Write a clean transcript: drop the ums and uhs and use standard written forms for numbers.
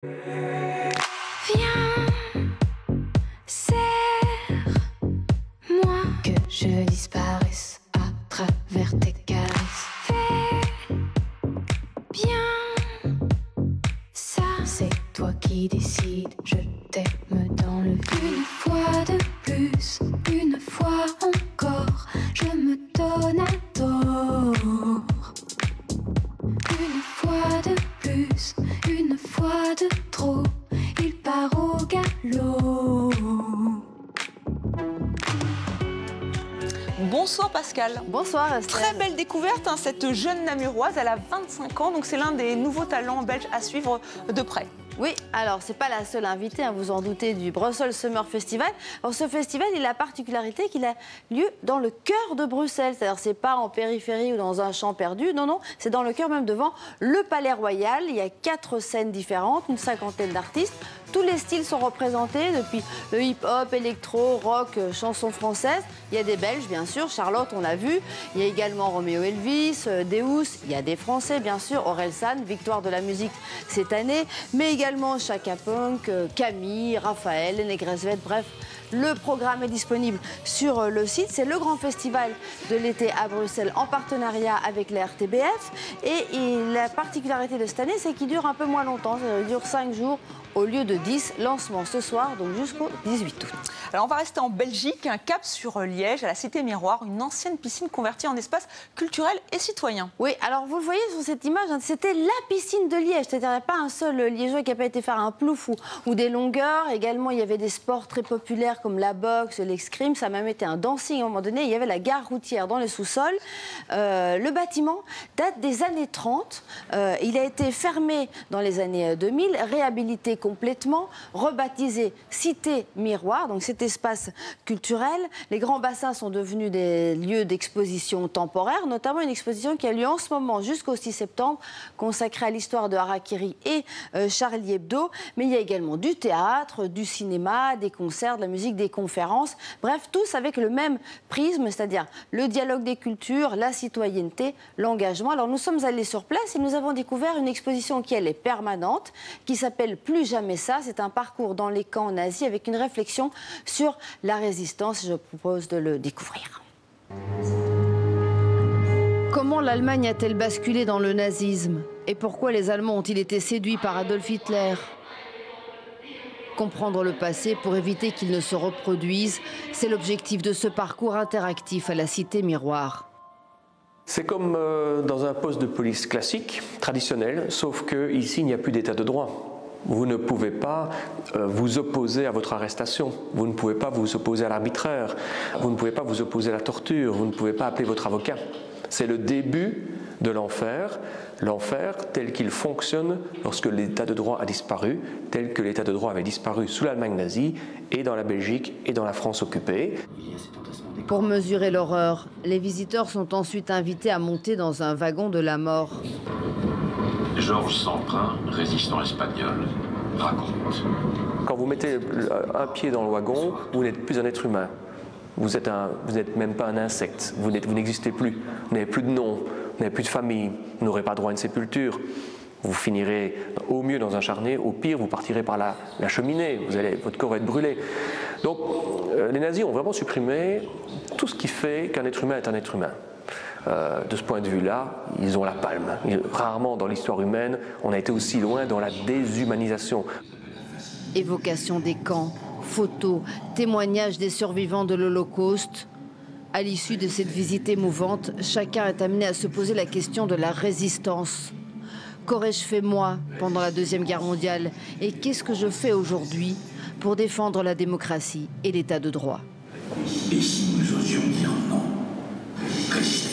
Viens, serre-moi, que je disparaisse à travers tes caresses. fais bien ça. C'est toi qui décides, je t'aime dans le vide. Une fois de plus, une fois encore, je me donne à tort. Une fois de plus, une fois de trop, il part au galop. Bonsoir Pascal. Bonsoir Estelle. Très belle découverte, hein, cette jeune Namuroise, elle a 25 ans, donc c'est l'un des nouveaux talents belges à suivre de près. Oui, alors c'est pas la seule invitée, hein, vous en doutez, du Brussels Summer Festival. Alors ce festival, il a la particularité qu'il a lieu dans le cœur de Bruxelles. C'est-à-dire c'est pas en périphérie ou dans un champ perdu, non, non, c'est dans le cœur même devant le Palais Royal. Il y a 4 scènes différentes, une cinquantaine d'artistes. Tous les styles sont représentés, depuis le hip-hop, électro, rock, chansons françaises. Il y a des Belges, bien sûr, Charlotte, on l'a vu. Il y a également Roméo Elvis, Deus. Il y a des Français, bien sûr, Orelsan, victoire de la musique cette année. Mais également Chaka Punk, Camille, Raphaël, Négresse-Vette, bref. Le programme est disponible sur le site. C'est le grand festival de l'été à Bruxelles en partenariat avec la RTBF. Et la particularité de cette année, c'est qu'il dure un peu moins longtemps. Il dure 5 jours au lieu de 10. Lancement ce soir, donc jusqu'au 18 août. Alors on va rester en Belgique, un cap sur Liège, à la Cité Miroir, une ancienne piscine convertie en espace culturel et citoyen. Oui, alors vous le voyez sur cette image, hein, c'était la piscine de Liège. C'est-à-dire qu'il n'y a pas un seul Liégeois qui n'a pas été faire un plouf ou des longueurs. Également, il y avait des sports très populaires comme la boxe, l'escrime. Ça a même été un dancing à un moment donné. Il y avait la gare routière dans les sous-sols. Le bâtiment date des années 30. Il a été fermé dans les années 2000, réhabilité complètement, rebaptisé Cité Miroir, donc cet espace culturel. Les grands bassins sont devenus des lieux d'exposition temporaire, notamment une exposition qui a lieu en ce moment jusqu'au 6 septembre, consacrée à l'histoire de Harakiri et Charlie Hebdo. Mais il y a également du théâtre, du cinéma, des concerts, de la musique, des conférences. Bref, tous avec le même prisme, c'est-à-dire le dialogue des cultures, la citoyenneté, l'engagement. Alors nous sommes allés sur place et nous avons découvert une exposition qui, elle, est permanente, qui s'appelle Plus jamais ça. C'est un parcours dans les camps nazis avec une réflexion sur la résistance. Je propose de le découvrir. Comment l'Allemagne a-t-elle basculé dans le nazisme? Et pourquoi les Allemands ont-ils été séduits par Adolf Hitler? Comprendre le passé pour éviter qu'il ne se reproduise, c'est l'objectif de ce parcours interactif à la Cité Miroir. C'est comme dans un poste de police classique, traditionnel, sauf qu'ici il n'y a plus d'état de droit. Vous ne pouvez pas vous opposer à votre arrestation, vous ne pouvez pas vous opposer à l'arbitraire, vous ne pouvez pas vous opposer à la torture, vous ne pouvez pas appeler votre avocat. C'est le début de l'enfer tel qu'il fonctionne lorsque l'état de droit a disparu, tel que l'état de droit avait disparu sous l'Allemagne nazie et dans la Belgique et dans la France occupée. Pour mesurer l'horreur, les visiteurs sont ensuite invités à monter dans un wagon de la mort. Georges Semprin, résistant espagnol, raconte. Quand vous mettez un pied dans le wagon, vous n'êtes plus un être humain. Vous n'êtes même pas un insecte. Vous n'existez plus. Vous n'avez plus de nom, vous n'avez plus de famille, vous n'aurez pas droit à une sépulture. Vous finirez au mieux dans un charnier, au pire vous partirez par la cheminée, votre corps va être brûlé. Donc les nazis ont vraiment supprimé tout ce qui fait qu'un être humain est un être humain. De ce point de vue-là, ils ont la palme. Rarement dans l'histoire humaine, on a été aussi loin dans la déshumanisation. Évocation des camps, photos, témoignages des survivants de l'Holocauste. À l'issue de cette visite émouvante, chacun est amené à se poser la question de la résistance. Qu'aurais-je fait moi pendant la Deuxième Guerre mondiale? Et qu'est-ce que je fais aujourd'hui pour défendre la démocratie et l'état de droit? Et si nous osions dire non? Résister.